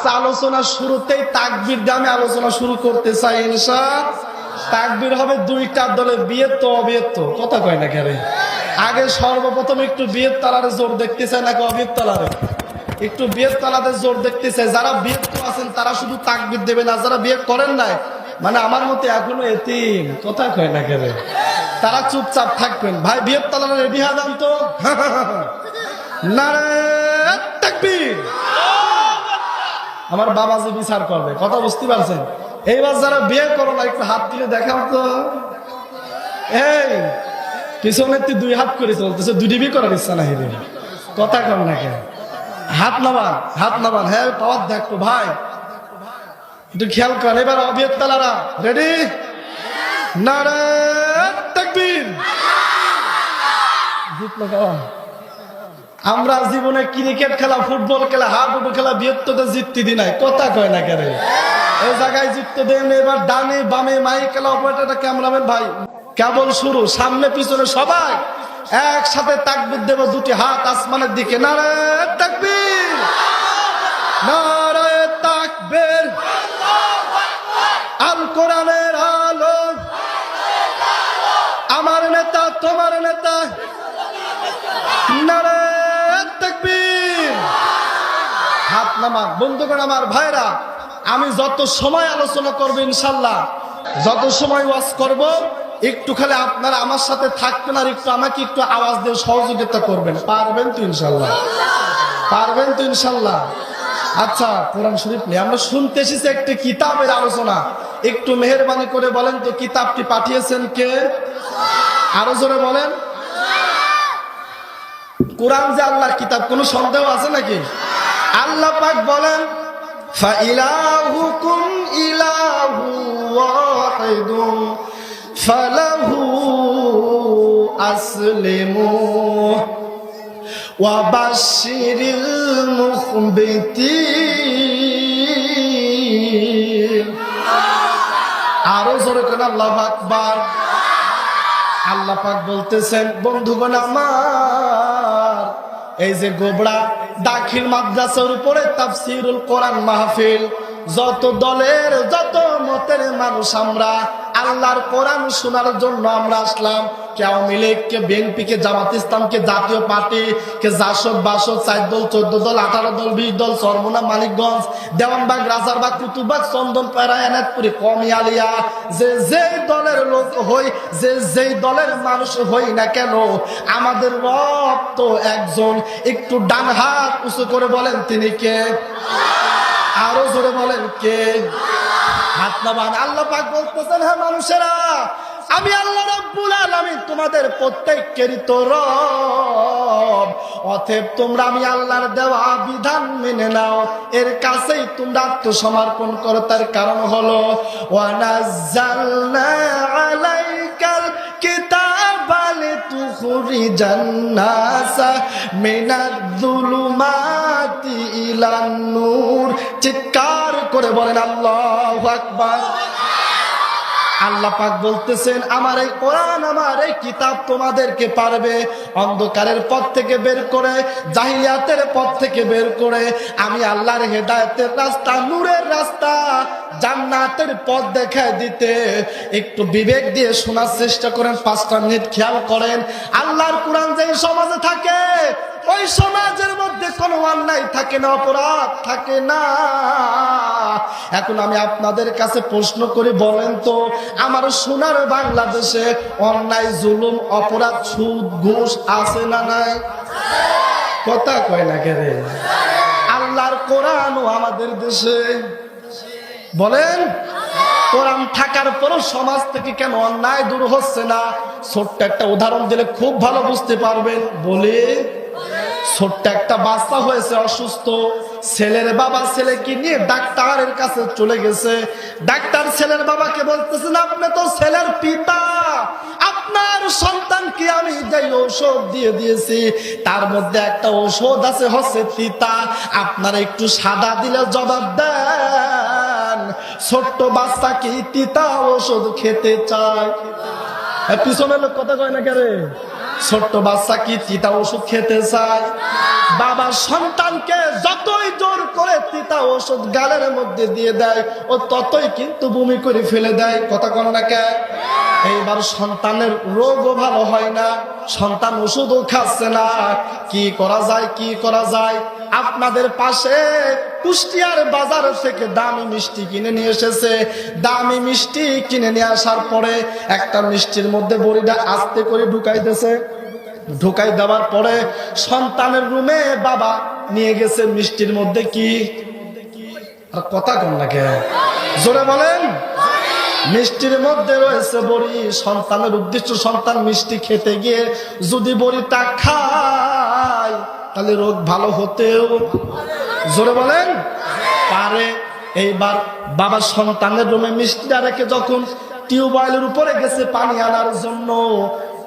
আচ্ছা, আলোচনা শুরুতেই তাকবীর দিয়ে আমি আলোচনা শুরু করতে চাই ইনশাআল্লাহ। তাকবীর হবে দুইটা দলে, বিয়ের তো অবিয়ের তো, কথা কয় না কেন? আগে সর্বপ্রথম একটু বিয়ের তালারে জোর দেখতে চাই নাকি অবিয়ের তালারে? একটু বিয়ের তালাতে জোর দেখতে চাই। যারা বিয়ে তো আছেন তারা শুধু তাকবীর দেবেন, আর যারা বিয়ে করেন নাই, মানে আমার মতে এখনো এতিম, কথা কয় না কেন, তারা চুপচাপ থাকবেন। ভাই বিয়ের তালারে রেডি হয়ে যান তো। নারে তাকবীর। আমার বাবা যে বিচার করবে, কথা বুঝতে পারছেন? এইবার যারা বিয়ে করো না একটু হাত তুলে দেখাও তো। এই পিছনে তুই দুই হাত করে চলতেছে, দুটি বিয়ে করার ইচ্ছা নাই রে, কথা কম না কেন? হাত নামান, হাত নামান। হ্যাঁ পাওয়ার দেখো ভাই, একটু খেয়াল করেন। এবার অবিয়ের তালারা রেডি? নারে তাকবীর। আমরা জীবনে ক্রিকেট খেলা, ফুটবল খেলা, হাডুডু খেলা, বিয়ের জিততে দি নাই, কথা কয় না কেন? এই জায়গায় জিততে দেন। এবার ডানে বামে মাইক খেলা, অপারেটরটা ক্যামেরাম্যান ভাই, কেবল শুরু, সামনে পিছনে সবাই একসাথে তাকবীর দেব, দুটি হাত আসমানের দিকে। নারে তাকবীর, নারে তাকবীর। আল কোরআনের আলো, আমার নেতা তোমার নেতা। নারে তাকবীর। হাত নামান। বন্ধুগণ আমার ভাইরা, আমি যত সময় আলোচনা করবো ইনশাল্লাহ, যত সময় ওয়াজ করব, একটু খালি আপনারা আমার সাথে থাকবেন আর একটু আমাকে একটু আওয়াজ দিয়ে সহযোগিতা করবেন। পারবেন তো ইনশাল্লাহ? পারবেন তো ইনশাল্লাহ? আচ্ছা, কোরআন শরীফ নিয়ে আমরা শুনতে এসেছি একটি কিতাবের আলোচনা। একটু মেহেরবানি করে বলেন তো কিতাবটি পাঠিয়েছেন কে? আরো জোরে বলেন। কোরআন যে আল্লাহর কিতাব, কোনো সন্দেহ আছে নাকি? আল্লাহ পাক বলেন, ফাইলাহুকুম ইলাহু ওয়াহিদুন ফালাহু আসলিমু ওয়া বাশশিরিল মুখবিতিন। আরো জোরে করে আল্লাহু আকবার। আল্লাহ পাক বলতেছেন, বন্ধুগণ আমার, এই যে গোবড়া দাখিল মাদ্রাসার উপরে তাফসীরুল কোরআন মাহফিল, যত দলের যত মতের মানুষ আমরা আল্লাহর কোরআন শোনার জন্য আমরা আসলাম। কে আওয়ামী লীগ, কে বিএনপি, কে জামাত ইসলাম, কে জাতীয় পার্টি, কে জাসদ বাসদ, 4 দল 14 দল 18 দল 20 দল, সরমোনা, মানিকগঞ্জ, দেওয়ানবাগ, রাজারবাগ, কুতুববাগ, চন্দনপাড়া, এনায়তপুরি, কমিয়ালিয়া, যে যেই দলের লোক হই, যে যেই দলের মানুষ হই না কেন, আমাদের রব তো একজন। একটু ডান হাত উঁচু করে বলেন তিনি কে? আরো জোরে বলেন কে? হাত নামান। আল্লাহ পাক বলতেছেন, হ্যাঁ মানুষেরা, আমি আল্লাহ রাব্বুল আলামিন তোমাদের প্রত্যেকেরই তো রব। অতএব তোমরা আমি আল্লাহর দেওয়া বিধান মেনে নাও, এর কাছেই তোমরা আত্মসমর্পণ করো। তার কারণ হলো, ওয়া নাযালনা আলাইকাল কিতাবা লিতুখরিজান নাসা মিনায-যুলুমাতি ইলান নূর। চিৎকার করে বলেন আল্লাহু আকবার। আল্লাহ পাক বলতেছেন, আমার এই কোরআন, আমার এই কিতাব তোমাদেরকে পারবে অন্ধকারের পথ থেকে বের করে, জাহিলিয়াতের পথ থেকে বের করে, আমি আল্লাহর হেদায়েতের রাস্তা, নূরের রাস্তা, জান্নাতের পথ দেখায় দিতে। একটু বিবেক দিয়ে শোনার চেষ্টা করেন, 5টা মিনিট খেয়াল করেন। আল্লাহর কোরআন যে সমাজে থাকে, ওই সমাজের মধ্যে কোনো অন্যায় থাকে না, অপরাধ থাকে না। এখন আমি আপনাদের কাছে প্রশ্ন করি, বলেন তো আমার সোনার বাংলাদেশে অন্যায়, জুলুম, অপরাধ, সুদ, ঘুষ আছে না নাই? কথা কয় না কেন? আল্লাহর কোরআনও আমাদের দেশে, বলেন কোরআন থাকার পরও সমাজ থেকে কেন অন্যায় দূর হচ্ছে না? ছোট্ট একটা উদাহরণ দিলে খুব ভালো বুঝতে পারবেন। বলে, ছোট্ট একটা বাচ্চা হয়েছে অসুস্থ, ছেলের বাবা ছেলেকে নিয়ে ডাক্তারের কাছে চলে গেছে। ডাক্তার ছেলের বাবাকে বলতেছেন, আপনি তো ছেলের পিতা, আপনার সন্তানকে আমি যেই ঔষধ দিয়ে দিয়েছি তার মধ্যে একটা ঔষধ আছে হচ্ছে তিতা, আপনারা একটু সাদা দিলে জবাব দেন। ছোট্ট বাচ্চা কি তিতা ঔষধ খেতে চায়? পিছনের লোক কথা কয় না কেন? ছোট্ট বাচ্চা কি তিতা ওষুধ খেতে চায়? বাবা সন্তানকে যতই জোর করে তিতা ওষুধ গালের মধ্যে দিয়ে দেয়, ও ততই কিন্তু বমি করে ফেলে দেয়। কথা কোন না কে? এইবার সন্তানের রোগও ভালো হয় না, সন্তান ওষুধও খাচ্ছে না। কি করা যায়, কি করা যায়? আপনাদের পাশে কুষ্টিয়ার বাজার থেকে দামি মিষ্টি কিনে নিয়ে এসেছে। দামি মিষ্টি কিনে নিয়ে আসার পরে একটা মিষ্টির মধ্যে বড়িটা আস্তে করে ঢুকাইতেছে। ঢুকাই দেওয়ার পরে সন্তানের রুমে বাবা নিয়ে গেছে মিষ্টির মধ্যে কি? আর কথা কন না কে? জোরে বলেন। মিষ্টির মধ্যে রয়েছে বড়ি। সন্তানের উদ্দেশ্য, সন্তান মিষ্টি খেতে গিয়ে যদি বড়িটা খায় তাহলে রোগ ভালো হতেও, জোরে বলেন, পারে। এইবার বাবা সন্তানের রুমে মিষ্টিটা রেখে যখন টিউবওয়েলের উপরে গেছে পানি আনার জন্য,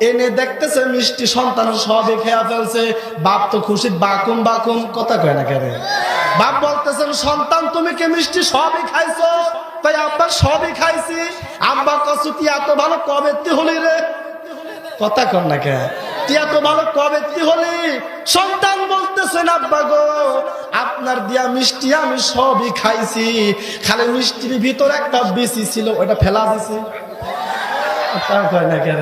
এনে দেখতেছে মিষ্টি সন্তানের সবই খেয়া ফেলছে। বাপ তো খুশি বাকুম বাকুম। কথা কয় না কেন? বাপ বলতেছেন, সন্তান তুমি কি মিষ্টি সবই খাইছো? তাই আব্বা সবই খাইছি। আব্বা কসু তুই এত ভালো কবে হলি রে? কথা কন না কে? তুই এত ভালো কবে হলি? সন্তান বলতেছেন, আব্বা গো আপনার দিয়া মিষ্টি আমি সবই খাইছি, খালি মিষ্টির ভিতর একটা বিচি ছিল, ওটা ফেলা দিছি। কথা কয় না কে?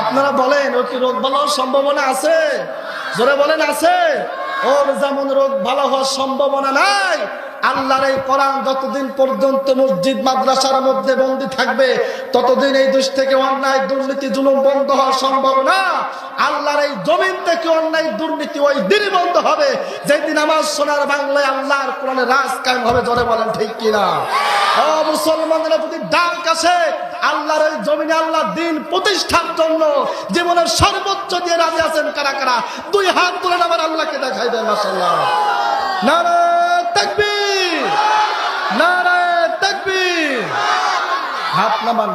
আপনারা বলেন, ও কি রোগ ভালো হওয়ার সম্ভাবনা আছে? জোরে বলেন, আছে? ওর যেমন রোগ ভালো হওয়ার সম্ভাবনা নাই, আল্লাহর এই কোরআন যতদিন পর্যন্ত মসজিদ মাদ্রাসার মধ্যে বন্দী থাকবে ততদিন এই দেশ থেকে অন্যায় দুর্নীতি জুলুম বন্ধ হওয়া সম্ভব না। আল্লাহর এই জমিন থেকে অন্যায় দুর্নীতি ওই দিনই বন্ধ হবে যেদিন আমার সোনার বাংলায় আল্লাহর কোরআনের রাজ কায়েম হবে। জোরে বলেন ঠিক কিনা? ও মুসলমানরা, যদি ডাক আসে আল্লাহর এই জমিনে আল্লাহ দিন প্রতিষ্ঠার জন্য জীবনের সর্বোচ্চ দিয়ে রাজি আছেন কারা কারা? দুই হাত তুলে আমার আল্লাহকে দেখাই দেন। মাশাআল্লাহ। নারায়ে তাকবীর, নারায়ে তাকবীর। হাত নামান।